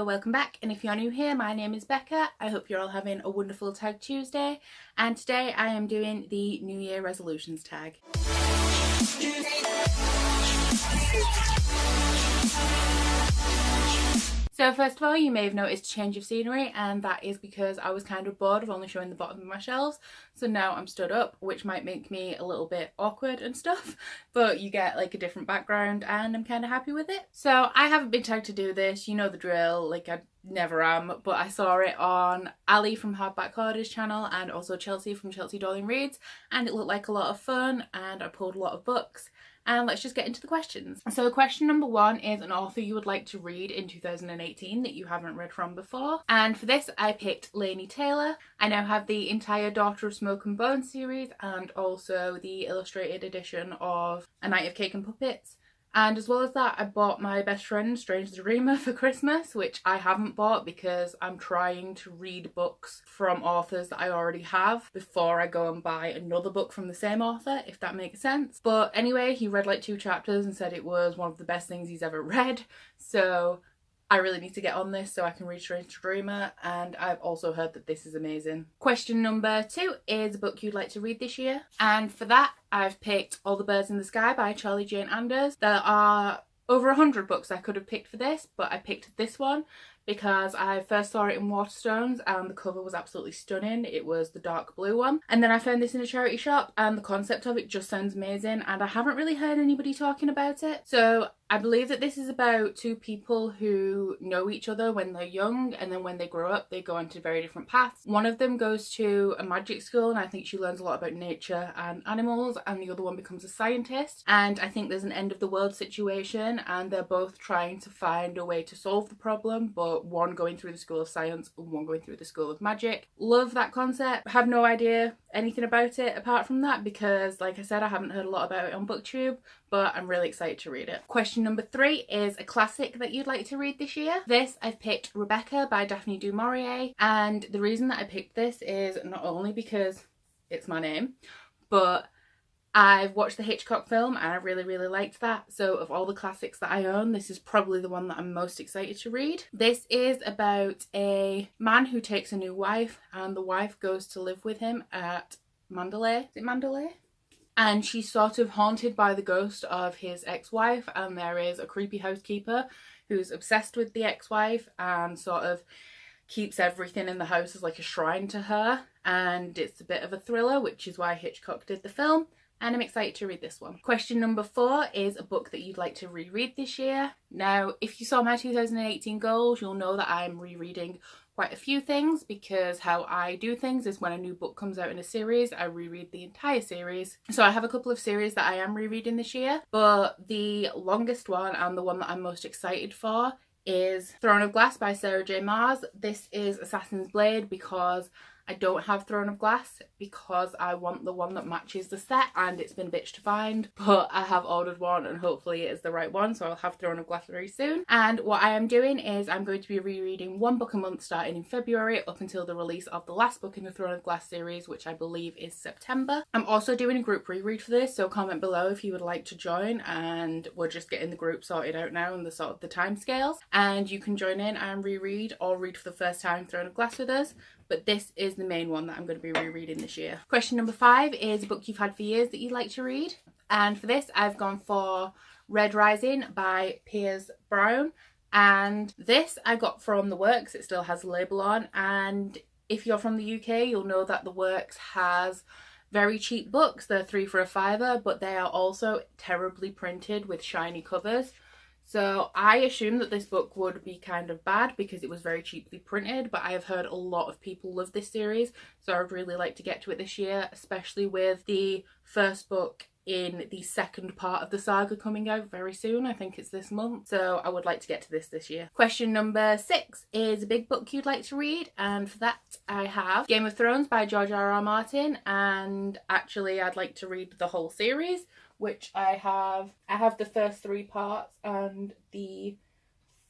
Hello, welcome back, and if you're new here, my name is Becca. I hope you're all having a wonderful Tag Tuesday, and today I am doing the New Year resolutions tag. So first of all, you may have noticed a change of scenery, and that is because I was kind of bored of only showing the bottom of my shelves. So now I'm stood up, which might make me a little bit awkward and stuff, but you get like a different background and I'm kind of happy with it. So I haven't been tagged to do this, you know the drill, like I never am, but I saw it on Ali from Hardback Hoarder's channel and also Chelsea from Chelsea Darling Reads, and it looked like a lot of fun and I pulled a lot of books. And let's just get into the questions. So question number one is an author you would like to read in 2018 that you haven't read from before. And for this I picked Laini Taylor. I now have the entire Daughter of Smoke and Bone series and also the illustrated edition of A Night of Cake and Puppets. And as well as that, I bought my best friend Strange the Dreamer for Christmas, which I haven't bought because I'm trying to read books from authors that I already have before I go and buy another book from the same author, if that makes sense. But anyway, he read like 2 chapters and said it was one of the best things he's ever read. So I really need to get on this so I can read Strange the Dreamer, and I've also heard that this is amazing. Question number 2 is a book you'd like to read this year, and for that I've picked All the Birds in the Sky by Charlie Jane Anders. There are over 100 books I could have picked for this, but I picked this one because I first saw it in Waterstones and the cover was absolutely stunning. It was the dark blue one. And then I found this in a charity shop and the concept of it just sounds amazing, and I haven't really heard anybody talking about it. So I believe that this is about 2 people who know each other when they're young, and then when they grow up they go onto very different paths. One of them goes to a magic school and I think she learns a lot about nature and animals, and the other one becomes a scientist. And I think there's an end of the world situation and they're both trying to find a way to solve the problem, but one going through the School of Science and one going through the School of Magic. Love that concept. Have no idea anything about it apart from that because, like I said, I haven't heard a lot about it on BookTube, but I'm really excited to read it. Question number 3 is a classic that you'd like to read this year. This I've picked Rebecca by Daphne du Maurier, and the reason that I picked this is not only because it's my name, but I've watched the Hitchcock film and I really liked that. So of all the classics that I own, this is probably the one that I'm most excited to read. This is about a man who takes a new wife and the wife goes to live with him at Mandalay. Is it Mandalay? And she's sort of haunted by the ghost of his ex-wife, and there is a creepy housekeeper who's obsessed with the ex-wife and sort of keeps everything in the house as like a shrine to her, and it's a bit of a thriller, which is why Hitchcock did the film. And I'm excited to read this one. Question number 4 is a book that you'd like to reread this year. Now, if you saw my 2018 goals, you'll know that I'm rereading quite a few things because how I do things is when a new book comes out in a series, I reread the entire series. So I have a couple of series that I am rereading this year, but the longest one and the one that I'm most excited for is Throne of Glass by Sarah J Maas. This is Assassin's Blade because I don't have Throne of Glass because I want the one that matches the set and it's been a bitch to find, but I have ordered one and hopefully it is the right one, so I'll have Throne of Glass very soon. And what I am doing is I'm going to be rereading 1 book a month starting in February up until the release of the last book in the Throne of Glass series, which I believe is September. I'm also doing a group reread for this, so comment below if you would like to join, and we're just getting the group sorted out now and the sort of the timescales, and you can join in and reread or read for the first time Throne of Glass with us. But this is the main one that I'm going to be rereading this year. Question number 5 is a book you've had for years that you'd like to read. And for this, I've gone for Red Rising by Piers Brown. And this I got from The Works. It still has a label on. And if you're from the UK, you'll know that The Works has very cheap books. They're 3 for a £5, but they are also terribly printed with shiny covers. So I assumed that this book would be kind of bad because it was very cheaply printed, but I have heard a lot of people love this series, so I'd really like to get to it this year, especially with the first book in the second part of the saga coming out very soon. I think it's this month, so I would like to get to this year. Question number 6 is a big book you'd like to read, and for that I have Game of Thrones by George R.R. Martin, and actually I'd like to read the whole series, which I have the first 3 parts and the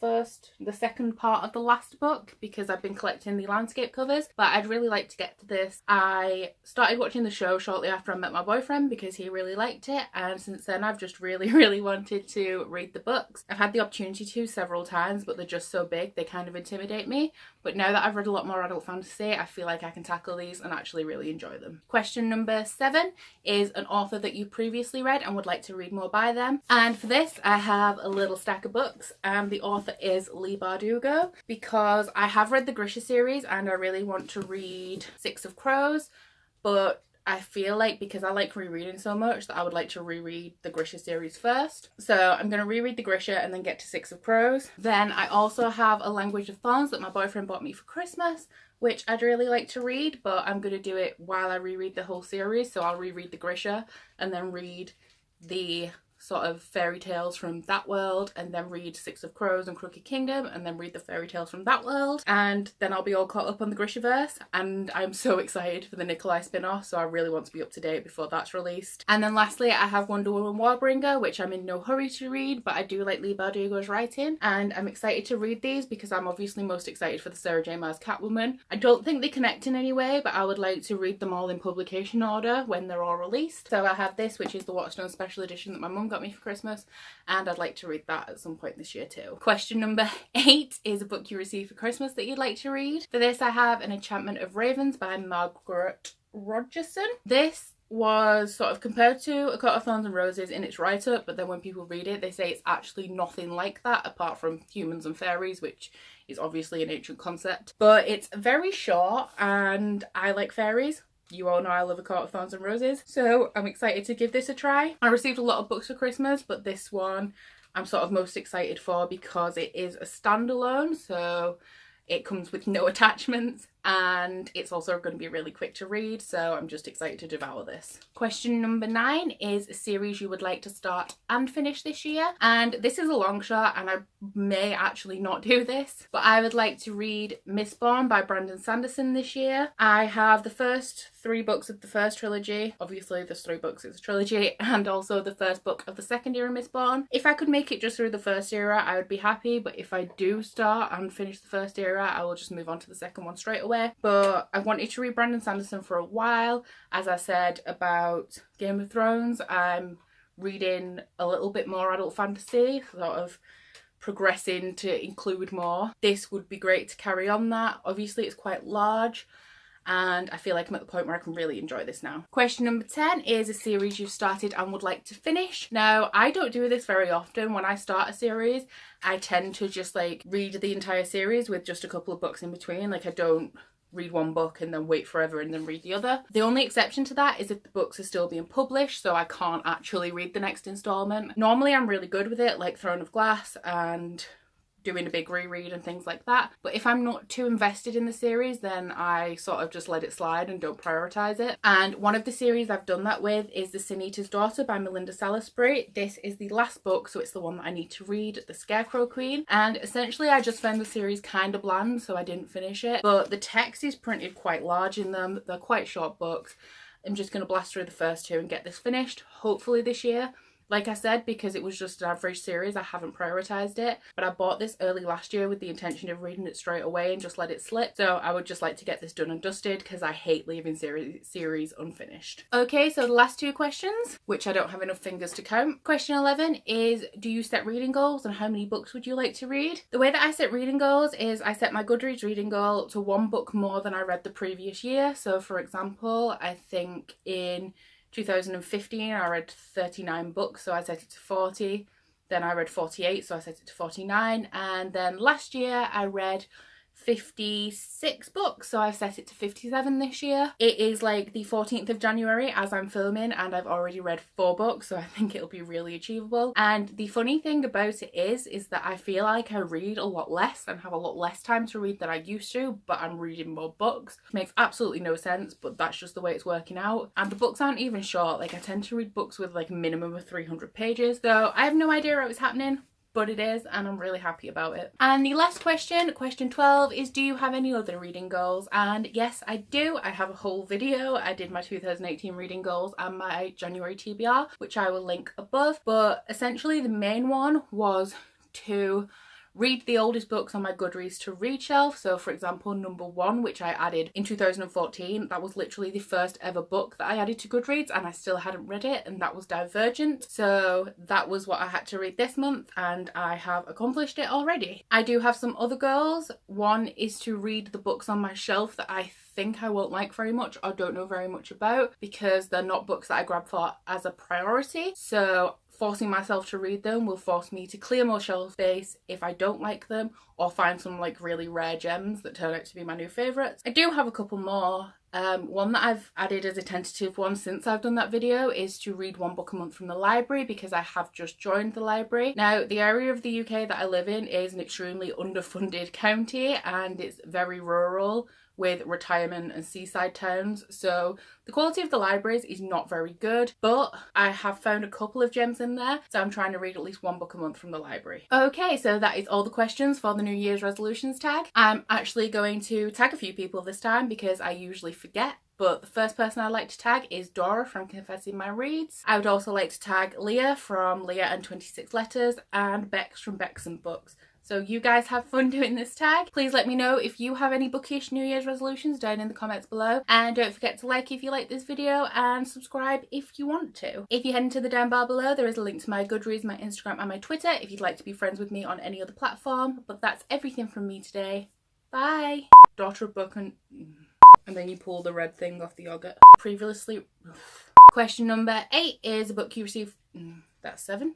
the second part of the last book because I've been collecting the landscape covers, but I'd really like to get to this. I started watching the show shortly after I met my boyfriend because he really liked it, and since then I've just really wanted to read the books. I've had the opportunity to several times, but they're just so big they kind of intimidate me. But now that I've read a lot more adult fantasy, I feel like I can tackle these and actually really enjoy them. Question number 7 is an author that you previously read and would like to read more by them. And for this I have a little stack of books, and the author is Leigh Bardugo, because I have read the Grisha series and I really want to read Six of Crows, but I feel like because I like rereading so much that I would like to reread the Grisha series first. So I'm going to reread the Grisha and then get to Six of Crows. Then I also have A Language of Thorns that my boyfriend bought me for Christmas, which I'd really like to read, but I'm going to do it while I reread the whole series. So I'll reread the Grisha and then read the sort of fairy tales from that world, and then read Six of Crows and Crooked Kingdom, and then read the fairy tales from that world, and then I'll be all caught up on the Grishaverse. And I'm so excited for the Nikolai spin-off, so I really want to be up to date before that's released. And then lastly I have Wonder Woman Warbringer, which I'm in no hurry to read, but I do like Leigh Bardugo's writing and I'm excited to read these because I'm obviously most excited for the Sarah J Maas Catwoman. I don't think they connect in any way, but I would like to read them all in publication order when they're all released. So I have this, which is the Waterstone special edition that my mum got me for Christmas, and I'd like to read that at some point this year too. Question number 8 is a book you received for Christmas that you'd like to read. For this I have An Enchantment of Ravens by Margaret Rogerson. This was sort of compared to A Coat of Thorns and Roses in its write-up, but then when people read it they say it's actually nothing like that apart from humans and fairies, which is obviously an ancient concept. But it's very short and I like fairies. You all know I love A Coat of Thorns and Roses, so I'm excited to give this a try. I received a lot of books for Christmas, but this one I'm sort of most excited for because it is a standalone, so it comes with no attachments, and it's also going to be really quick to read, so I'm just excited to devour this. Question number 9 is a series you would like to start and finish this year, and this is a long shot and I may actually not do this, but I would like to read Mistborn by Brandon Sanderson this year. I have the first 3 books of the first trilogy, obviously there's 3 books, it's a trilogy, and also the first book of the second era Mistborn. If I could make it just through the first era I would be happy, but if I do start and finish the first era I will just move on to the second one straight away. But I've wanted to read Brandon Sanderson for a while. As I said about Game of Thrones, I'm reading a little bit more adult fantasy, sort of progressing to include more. This would be great to carry on that. Obviously it's quite large and I feel like I'm at the point where I can really enjoy this now. Question number 10 is a series you've started and would like to finish. Now, I don't do this very often. When I start a series, I tend to just like read the entire series with just a couple of books in between. Like I don't read one book and then wait forever and then read the other. The only exception to that is if the books are still being published, so I can't actually read the next installment. Normally I'm really good with it, like Throne of Glass and doing a big reread and things like that, but if I'm not too invested in the series then I sort of just let it slide and don't prioritise it. And one of the series I've done that with is The Sin Eater's Daughter by Melinda Salisbury. This is the last book, so it's the one that I need to read, The Scarecrow Queen, and essentially I just found the series kind of bland so I didn't finish it, but the text is printed quite large in them. They're quite short books. I'm just going to blast through the first 2 and get this finished, hopefully this year. Like I said, because it was just an average series, I haven't prioritised it, but I bought this early last year with the intention of reading it straight away and just let it slip. So I would just like to get this done and dusted because I hate leaving series unfinished. Okay, so the last 2 questions, which I don't have enough fingers to count. Question 11 is, do you set reading goals and how many books would you like to read? The way that I set reading goals is I set my Goodreads reading goal to 1 book more than I read the previous year. So for example, I think in 2015 I read 39 books, so I set it to 40. Then I read 48, so I set it to 49. And then last year I read 56 books, so I've set it to 57 this year. It is like the 14th of January as I'm filming and I've already read 4 books, so I think it'll be really achievable. And the funny thing about it is that I feel like I read a lot less and have a lot less time to read than I used to, but I'm reading more books. It makes absolutely no sense, but that's just the way it's working out. And the books aren't even short. Like I tend to read books with like a minimum of 300 pages, so I have no idea how it's happening, but it is, and I'm really happy about it. And the last question, question 12, is do you have any other reading goals? And yes, I do. I have a whole video. I did my 2018 reading goals and my January TBR, which I will link above. But essentially the main one was to read the oldest books on my Goodreads to read shelf. So for example, number 1, which I added in 2014, that was literally the first ever book that I added to Goodreads and I still hadn't read it, and that was Divergent. So that was what I had to read this month and I have accomplished it already. I do have some other goals. One is to read the books on my shelf that I think I won't like very much or don't know very much about, because they're not books that I grab for as a priority. So forcing myself to read them will force me to clear more shelf space if I don't like them, or find some like really rare gems that turn out to be my new favourites. I do have a couple more. One that I've added as a tentative one since I've done that video is to read 1 book a month from the library, because I have just joined the library. Now, the area of the UK that I live in is an extremely underfunded county and it's very rural with retirement and seaside towns, so the quality of the libraries is not very good, but I have found a couple of gems in there, so I'm trying to read at least 1 book a month from the library. Okay, so that is all the questions for the New Year's resolutions tag. I'm actually going to tag a few people this time because I usually forget. But the first person I'd like to tag is Dora from Confessing My Reads. I would also like to tag Leah from Leah and 26 Letters and Bex from Bex and Books. So you guys have fun doing this tag. Please let me know if you have any bookish New Year's resolutions down in the comments below. And don't forget to like if you like this video and subscribe if you want to. If you head into the down bar below, there is a link to my Goodreads, my Instagram and my Twitter if you'd like to be friends with me on any other platform. But that's everything from me today. Bye! Daughter of book and then you pull the red thing off the yogurt. Previously... Question number 8 is a book you received... That's 7.